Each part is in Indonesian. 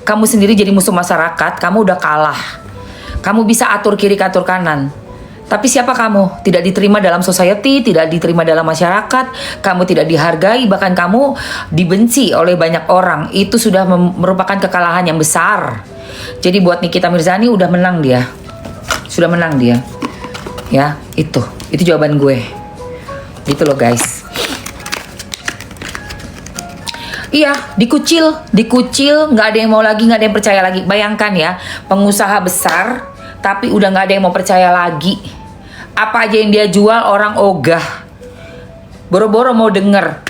kamu sendiri jadi musuh masyarakat, kamu udah kalah. Kamu bisa atur kiri, atur kanan. Tapi siapa kamu? Tidak diterima dalam society, tidak diterima dalam masyarakat, kamu tidak dihargai, bahkan kamu dibenci oleh banyak orang. Itu sudah merupakan kekalahan yang besar. Jadi buat Nikita Mirzani udah menang dia. Sudah menang dia. Ya, itu jawaban gue. Gitu loh guys. Iya, dikucil, nggak ada yang mau lagi, nggak ada yang percaya lagi. Bayangkan ya, pengusaha besar, tapi udah nggak ada yang mau percaya lagi. Apa aja yang dia jual orang ogah. Boro-boro mau denger.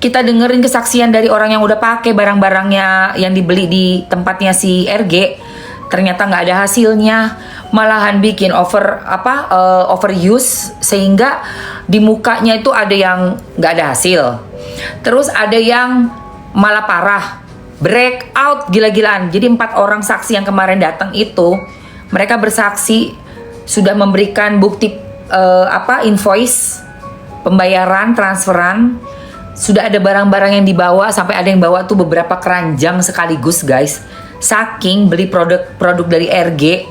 Kita dengerin kesaksian dari orang yang udah pakai barang-barangnya yang dibeli di tempatnya si RG. Ternyata nggak ada hasilnya, malahan bikin overuse sehingga di mukanya itu ada yang nggak ada hasil. Terus ada yang malah parah, breakout gila-gilaan. Jadi 4 orang saksi yang kemarin datang itu, mereka bersaksi sudah memberikan bukti invoice, pembayaran, transferan. Sudah ada barang-barang yang dibawa, sampai ada yang bawa tuh beberapa keranjang sekaligus guys. Saking beli produk dari RG,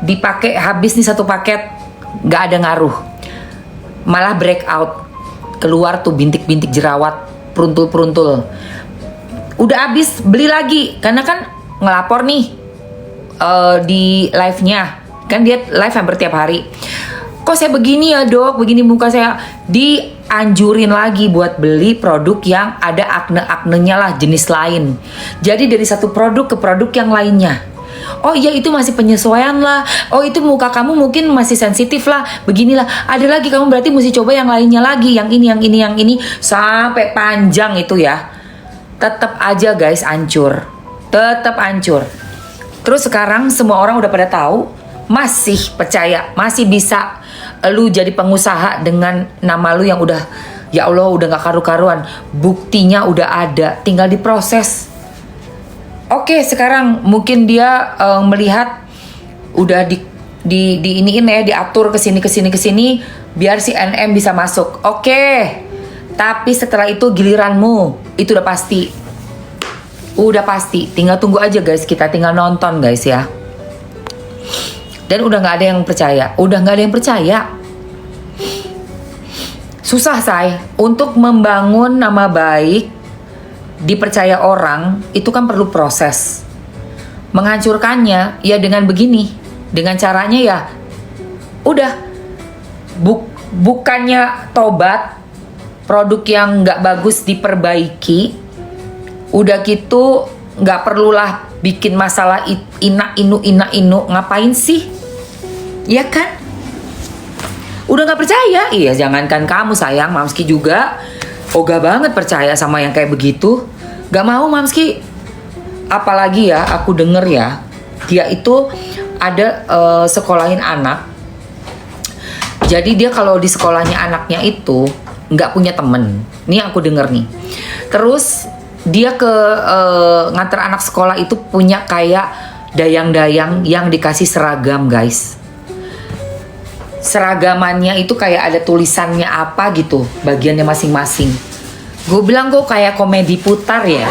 dipakai habis nih 1 paket, nggak ada ngaruh. Malah breakout, keluar tuh bintik-bintik jerawat, peruntul-peruntul. Udah habis, beli lagi. Karena kan ngelapor nih di live-nya. Kan dia live hampir tiap hari. Kok saya begini ya dok, begini muka saya. Dianjurin lagi buat beli produk yang ada akne-aknenya lah, jenis lain. Jadi dari satu produk ke produk yang lainnya. Oh iya itu masih penyesuaian lah. Oh itu muka kamu mungkin masih sensitif lah. Beginilah. Ada lagi kamu berarti mesti coba yang lainnya lagi. Yang ini, yang ini, yang ini. Sampai panjang itu ya. Tetap aja guys hancur. Tetap hancur. Terus sekarang semua orang udah pada tahu. Masih percaya. Masih bisa lu jadi pengusaha dengan nama lu yang udah, ya Allah udah gak karu-karuan. Buktinya udah ada. Tinggal diproses. Oke, sekarang mungkin dia melihat udah iniin ya, diatur ke sini biar si NM bisa masuk. Oke. Tapi setelah itu giliranmu, itu udah pasti. Udah pasti. Tinggal tunggu aja guys, kita tinggal nonton guys ya. Dan udah nggak ada yang percaya. Udah nggak ada yang percaya. Susah say. Untuk membangun nama baik, dipercaya orang, itu kan perlu proses. Menghancurkannya ya dengan begini. Dengan caranya ya udah bukannya tobat, produk yang nggak bagus diperbaiki, udah gitu nggak perlulah bikin masalah ina inu. Ngapain sih? Ya kan? Udah nggak percaya? Iya, jangankan kamu sayang, Mamski juga ogah banget percaya sama yang kayak begitu. Gak mau Mamski. Apalagi ya, aku denger ya, dia itu ada sekolahin anak. Jadi dia kalau di sekolahnya anaknya itu nggak punya temen. Nih aku denger nih. Terus dia nganter anak sekolah itu punya kayak dayang-dayang yang dikasih seragam guys. Seragamannya itu kayak ada tulisannya apa gitu, bagiannya masing-masing. Gue bilang kok kayak komedi putar ya.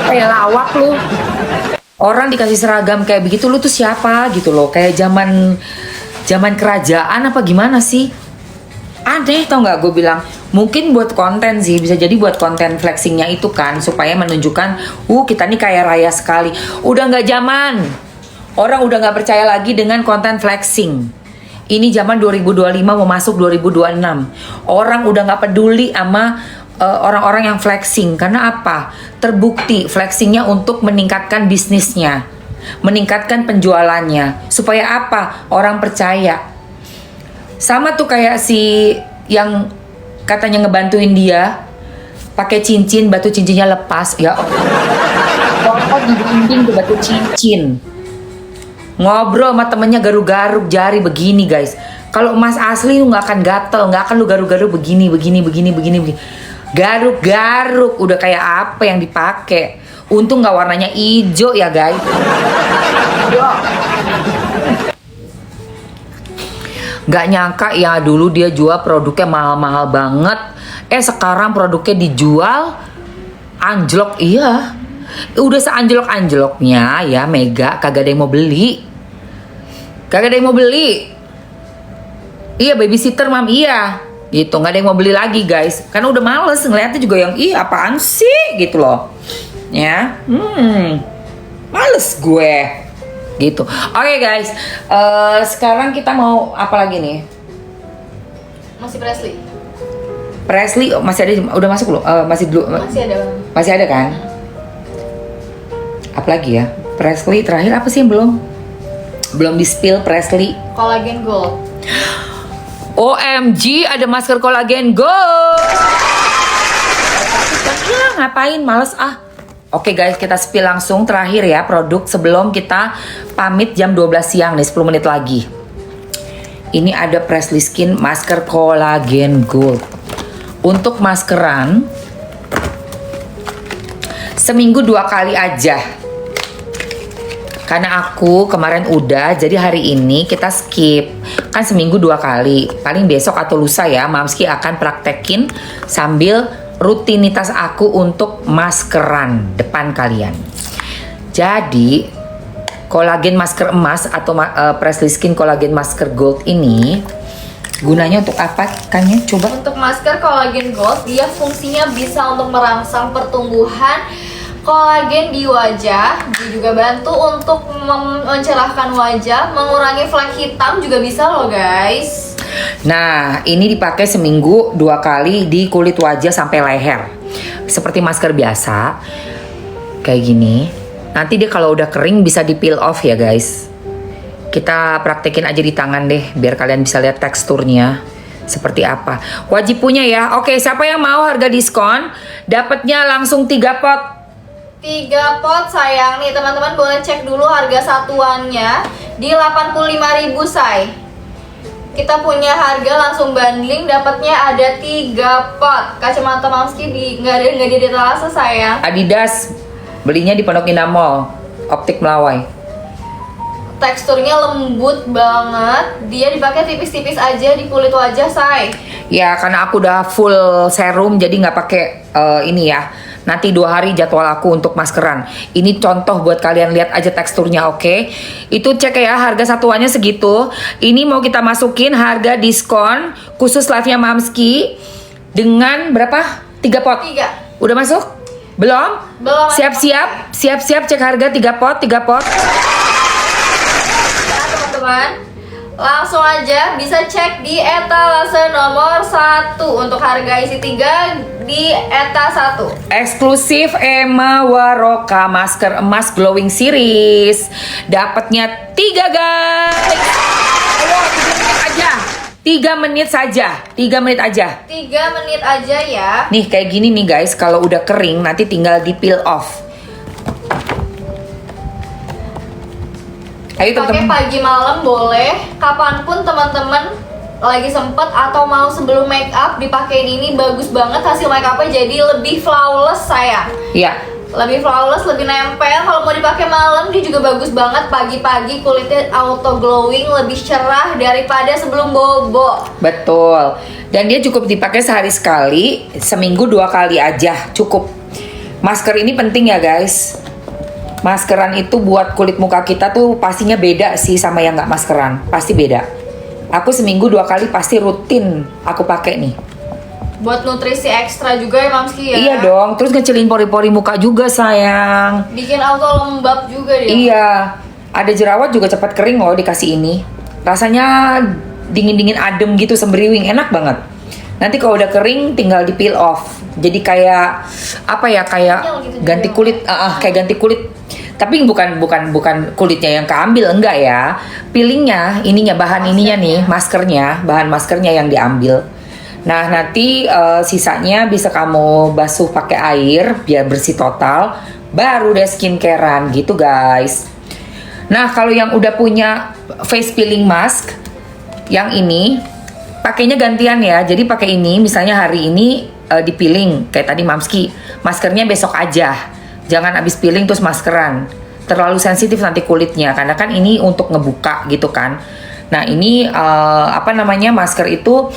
Kayak lawak lu. Orang dikasih seragam kayak begitu, lu tuh siapa gitu loh. Kayak zaman kerajaan apa gimana sih? Aneh tau gak, gue bilang. Mungkin buat konten sih, bisa jadi buat konten flexingnya itu kan, supaya menunjukkan kita nih kaya raya sekali. Udah gak zaman. Orang udah gak percaya lagi dengan konten flexing. Ini zaman 2025 mau masuk 2026. Orang udah gak peduli sama orang-orang yang flexing. Karena apa? Terbukti flexingnya untuk meningkatkan bisnisnya, meningkatkan penjualannya. Supaya apa? Orang percaya. Sama tuh kayak si yang katanya ngebantuin dia pakai cincin, batu cincinnya lepas. Ya Allah, dibimbing tuh batu cincin. Ngobrol sama temennya garuk-garuk jari begini guys. Kalau emas asli lu nggak akan gatel, nggak akan lu garuk-garuk begini. Garuk-garuk udah kayak apa yang dipakai. Untung nggak warnanya hijau ya guys. Gak nyangka ya dulu dia jual produknya mahal-mahal banget. Sekarang produknya dijual anjlok. Iya. Udah seanjlok-anjloknya ya Mega, kagak ada yang mau beli. Kagak ada yang mau beli. Iya, babysitter mam, iya. Gitu, nggak ada yang mau beli lagi guys. Karena udah males ngeliatnya juga yang, ih apaan sih gitu loh. Ya, males gue. Gitu. Oke guys, sekarang kita mau apa lagi nih? Masih Presley. Presley masih ada, udah masuk loh, masih dulu. Masih ada kan? Apalagi ya? Presley terakhir apa sih yang belum di spill Presley? Collagen Gold. OMG, ada masker kolagen gold. Ya, ngapain, males ah. Oke guys, kita spill langsung terakhir ya produk sebelum kita pamit jam 12 siang nih, 10 menit lagi. Ini ada Presley Skin masker kolagen gold. Untuk maskeran seminggu 2 kali aja. Karena aku kemarin udah, jadi hari ini kita skip. Kan seminggu 2 kali. Paling besok atau lusa ya, Mamski akan praktekin sambil rutinitas aku untuk maskeran depan kalian. Jadi, kolagen masker emas atau Presley Skin kolagen masker gold ini gunanya untuk apa kan ya? Coba. Untuk masker kolagen gold, dia fungsinya bisa untuk merangsang pertumbuhan kolagen di wajah. Dia juga bantu untuk mencerahkan wajah, mengurangi flek hitam juga bisa loh guys. Nah, ini dipakai seminggu 2 kali di kulit wajah sampai leher. Seperti masker biasa. Kayak gini. Nanti dia kalau udah kering bisa di peel off ya guys. Kita praktekin aja di tangan deh biar kalian bisa lihat teksturnya seperti apa. Wajib punya ya. Oke, siapa yang mau harga diskon? Dapatnya langsung 3 pot. 3 pot sayang nih teman-teman, boleh cek dulu harga satuannya di 85.000 say. Kita punya harga langsung bundling, dapatnya ada 3 pot. Kacamata Mamski nggak di etalase sayang. Adidas belinya di Pondok Indah Mall, Optik Melawai. Teksturnya lembut banget, dia dipakai tipis-tipis aja di kulit wajah say. Ya karena aku udah full serum jadi nggak pakai ini ya. Nanti 2 hari jadwal aku untuk maskeran. Ini contoh buat kalian lihat aja teksturnya, oke? Itu cek ya, harga satuannya segitu. Ini mau kita masukin harga diskon khusus live-nya Mamski dengan berapa? 3 pot. 3. Udah masuk? Belum? Belum. Siap-siap cek harga 3 pot. Nah teman-teman, langsung aja bisa cek di etalase nomor 1 untuk harga isi 3 di eta 1. Eksklusif Emma Waroka masker emas glowing series. Dapatnya 3 guys. Ayo 3 menit saja. 3 menit aja 3 menit aja ya. Nih kayak gini nih guys. Kalau udah kering nanti tinggal di peel off. Ayo Pakai teman-teman. pagi malam boleh, kapanpun teman-teman lagi sempet atau mau sebelum make up dipakein ini, bagus banget hasil make upnya, jadi lebih flawless sayang. Iya. Lebih flawless, lebih nempel. Kalau mau dipakai malam dia juga bagus banget. Pagi-pagi kulitnya auto glowing, lebih cerah daripada sebelum bobo. Betul. Dan dia cukup dipakai sehari sekali, seminggu 2 kali aja cukup. Masker ini penting ya guys. Maskeran itu buat kulit muka kita tuh pastinya beda sih sama yang nggak maskeran. Pasti beda. Aku seminggu 2 kali pasti rutin aku pakai nih. Buat nutrisi ekstra juga ya Mamski ya. Iya dong. Terus ngecilin pori-pori muka juga sayang. Bikin auto lembab juga dia. Iya. Ada jerawat juga cepat kering loh dikasih ini. Rasanya dingin-dingin adem gitu, sembriwing, enak banget. Nanti kalau udah kering tinggal di peel off. Jadi kayak apa ya, kayak gitu ganti juga. kulit, kayak ganti kulit. Tapi bukan kulitnya yang keambil, enggak ya. Peelingnya, ininya bahan ininya nih, maskernya, bahan maskernya yang diambil. Nah, nanti sisanya bisa kamu basuh pakai air biar bersih total, baru deh skincarean gitu, guys. Nah, kalau yang udah punya face peeling mask yang ini pakainya gantian ya. Jadi pakai ini, misalnya hari ini di peeling kayak tadi Mamski, maskernya besok aja. Jangan abis peeling terus maskeran. Terlalu sensitif nanti kulitnya karena kan ini untuk ngebuka gitu kan. Nah, ini masker itu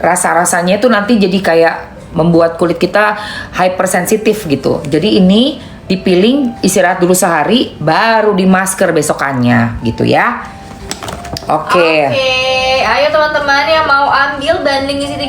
rasa-rasanya itu nanti jadi kayak membuat kulit kita hypersensitif gitu. Jadi ini dipiling, istirahat dulu sehari, baru di masker besokannya gitu ya. Oke. Oke, ayo teman-teman yang mau ambil bundling isi 3